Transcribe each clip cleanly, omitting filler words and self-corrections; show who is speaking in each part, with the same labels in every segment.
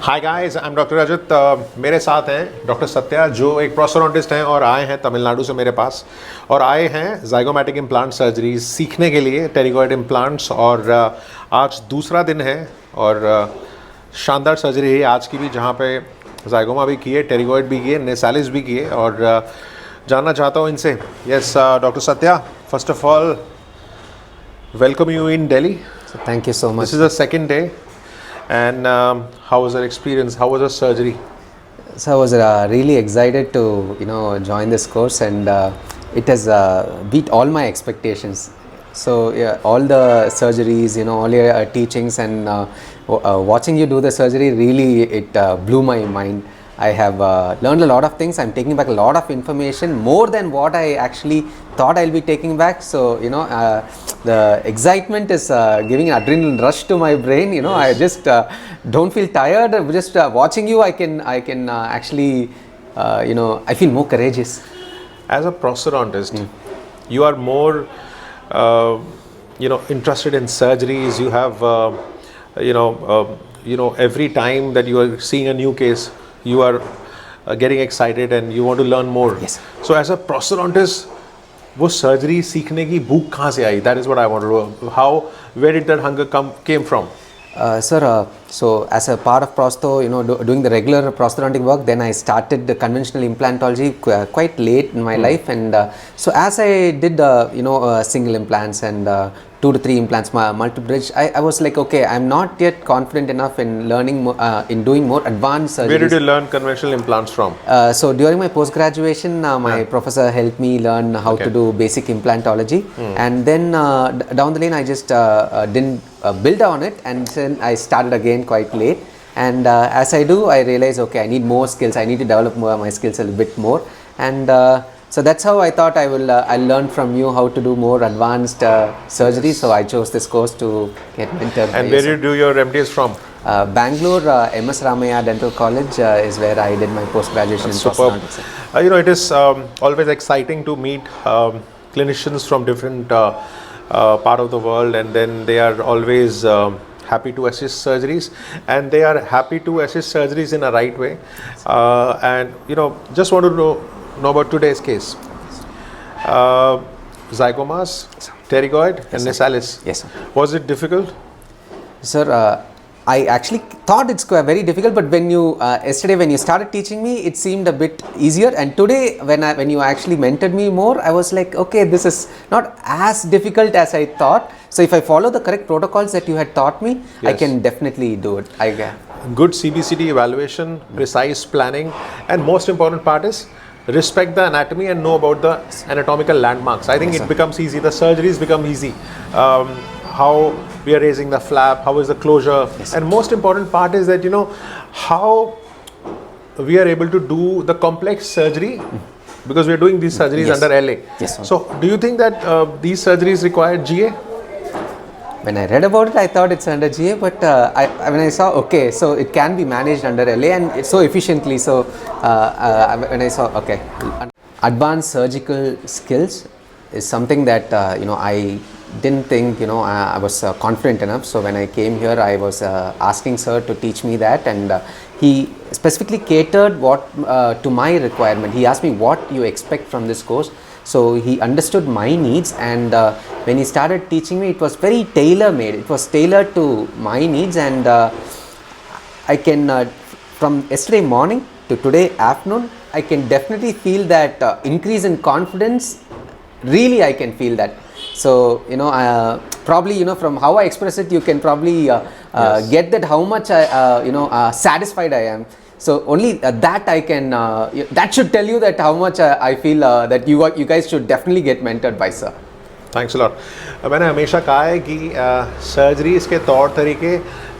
Speaker 1: Hi guys, I am doctor Rajat. मेरे साथ हैं डॉक्टर सत्या जो एक प्रोस्टोडोंटिस्ट हैं और आए हैं तमिलनाडु से मेरे पास और आए हैं ज़ाइगोमैटिक इम्प्लांट सर्जरी सीखने के लिए, टेरिगॉइड इम्प्लांट्स। और आज दूसरा दिन है और शानदार सर्जरी है आज की भी, जहाँ पे ज़ाइगोमा भी किए, टेरिगॉइड भी किए, नेसालिस भी किए। और जानना चाहता हूँ इनसे। Yes doctor Satya, first of all welcome you in Delhi.
Speaker 2: So thank you so much.
Speaker 1: This is the second day, and how was your experience? How was the surgery?
Speaker 2: So I was really excited to join this course, and it has beat all my expectations. So yeah, all the surgeries, all your teachings, and watching you do the surgery, really it blew my mind. I have learned a lot of things. I'm taking back a lot of information, more than what I actually thought I'll be taking back. So the excitement is giving an adrenaline rush to my brain.
Speaker 1: Yes.
Speaker 2: I just don't feel tired. Just watching you, I can actually I feel more courageous.
Speaker 1: As a prosthodontist, you are more interested in surgeries. You have every time that you are seeing a new case, you are getting excited and you want to learn more.
Speaker 2: Yes.
Speaker 1: So as a prosthodontist, वो surgery सीखने की भूख कहाँ से आई? That is what I want to know. Where did that hunger came from?
Speaker 2: Sir, so as a part of prosto, doing the regular prosthodontic work, then I started the conventional implantology quite late in my life, and so as I did single implants and 2 to 3 implants, multi-bridge, I was like, okay, I'm not yet confident enough in learning in doing more advanced surgeries.
Speaker 1: Where did you learn conventional implants from?
Speaker 2: So during my post-graduation, my professor helped me learn how to do basic implantology, and then down the lane I just didn't build on it, and then I started again quite late. And as I do, I realize, okay, I need more skills. I need to develop my skills a little bit more, and so that's how I thought I'll learn from you how to do more advanced surgery. So I chose this course to get mentored.
Speaker 1: And where did you do your MDs from?
Speaker 2: Bangalore, MS Ramaya Dental College is where I did my post-graduation in
Speaker 1: Superb.
Speaker 2: prosthodontics.
Speaker 1: It is always exciting to meet clinicians from different part of the world, and then they are always happy to assist surgeries, and they are happy to assist surgeries in a right way. And just want to know about today's case. Zygomas, pterygoid, and nasalis.
Speaker 2: Yes, sir.
Speaker 1: Was it difficult?
Speaker 2: Sir, I actually thought it's very difficult, but when you yesterday when you started teaching me, it seemed a bit easier. And today, when you actually mentored me more, I was like, okay, this is not as difficult as I thought. So if I follow the correct protocols that you had taught me, I
Speaker 1: Yes.
Speaker 2: can definitely do it.
Speaker 1: Good CBCD evaluation, precise planning, and most important part is respect the anatomy and know about the anatomical landmarks. I think
Speaker 2: Yes,
Speaker 1: it
Speaker 2: sir.
Speaker 1: becomes easy. The surgeries become easy. How we are raising the flap, how is the closure,
Speaker 2: Yes,
Speaker 1: and most important part is that how we are able to do the complex surgery, because we are doing these surgeries
Speaker 2: Yes.
Speaker 1: under LA.
Speaker 2: Yes, sir.
Speaker 1: So do you think that these surgeries require GA?
Speaker 2: When I read about it, I thought it's under GA, but when I saw, okay, so it can be managed under LA and it's so efficiently. So when I saw, okay, advanced surgical skills is something that I didn't think I was confident enough. So when I came here, I was asking sir to teach me that, and he specifically catered to my requirement. He asked me what you expect from this course. So he understood my needs, and when he started teaching me, it was very tailor-made. It was tailored to my needs, and I can from yesterday morning to today afternoon, I can definitely feel that increase in confidence. Really, I can feel that. So probably from how I express it, you can probably
Speaker 1: Yes.
Speaker 2: get that how much I satisfied I am. So only that I can that should tell you that how much I feel that you guys should definitely get mentored by sir.
Speaker 1: Thanks a lot. मैंने हमेशा कहा है कि surgeries के तौर तरीके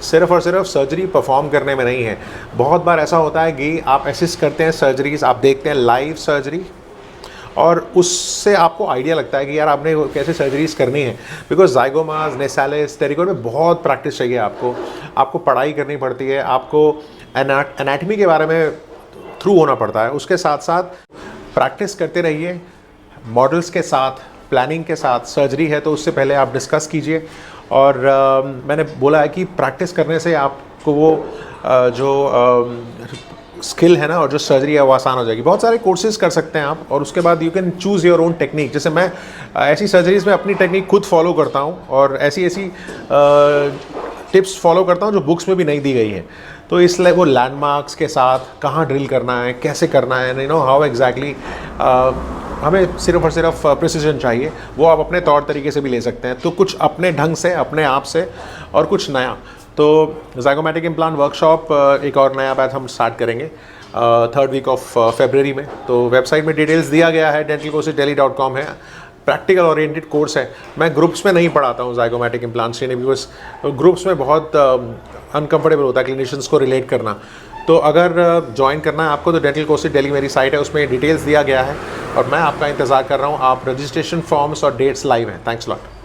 Speaker 1: सिर्फ और सिर्फ सर्जरी परफॉर्म करने में नहीं है। बहुत बार ऐसा होता है कि आप असिस्ट करते हैं सर्जरीज, आप देखते हैं लाइव सर्जरी, और उससे आपको आइडिया लगता है कि यार आपने कैसे सर्जरीज करनी है। बिकॉज ज़ाइगोमास, नेसालिस, टेरिगॉइड में बहुत प्रैक्टिस चाहिए आपको पढ़ाई करनी पड़ती है, आपको एनाटमी के बारे में थ्रू होना पड़ता है। उसके साथ साथ प्रैक्टिस करते रहिए, मॉडल्स के साथ, प्लानिंग के साथ। सर्जरी है तो उससे पहले आप डिस्कस कीजिए, और मैंने बोला है कि प्रैक्टिस करने से आप आपको वो जो स्किल है ना और जो सर्जरी है वो आसान हो जाएगी। बहुत सारे कोर्सेज कर सकते हैं आप, और उसके बाद you can choose your own technique. जैसे मैं ऐसी सर्जरीज में अपनी टेक्निक खुद फॉलो करता हूँ, और ऐसी ऐसी टिप्स फॉलो करता हूँ जो बुक्स में भी नहीं दी गई हैं। तो इसलिए वो लैंडमार्क्स के साथ कहाँ ड्रिल करना है, कैसे करना है, यू नो हाउ एग्जैक्टली, हमें सिर्फ और सिर्फ प्रिसीजन चाहिए, वो आप अपने तौर तरीके से भी ले सकते हैं। तो कुछ अपने ढंग से, अपने आप से, और कुछ नया। तो ज़ाइगोमैटिक इम्प्लांट वर्कशॉप एक और नया बैच हम स्टार्ट करेंगे 3rd वीक ऑफ फरवरी में। तो वेबसाइट में डिटेल्स दिया गया है, dentalcourses.delhi.com है। प्रैक्टिकल ओरिएंटेड कोर्स है। मैं ग्रुप्स में नहीं पढ़ाता हूँ ज़ाइगोमैटिक इम्प्लांट्स, बिकॉज ग्रुप्स में बहुत अनकम्फर्टेबल होता है क्लिनिशियंस को रिलेट करना। तो अगर ज्वाइन करना है आपको तो डेंटल कोर्सेज दिल्ली मेरी साइट है, उसमें डिटेल्स दिया गया है, और मैं आपका इंतज़ार कर रहा हूँ। आप रजिस्ट्रेशन फॉर्म्स और डेट्स लाइव हैं। Thanks lot.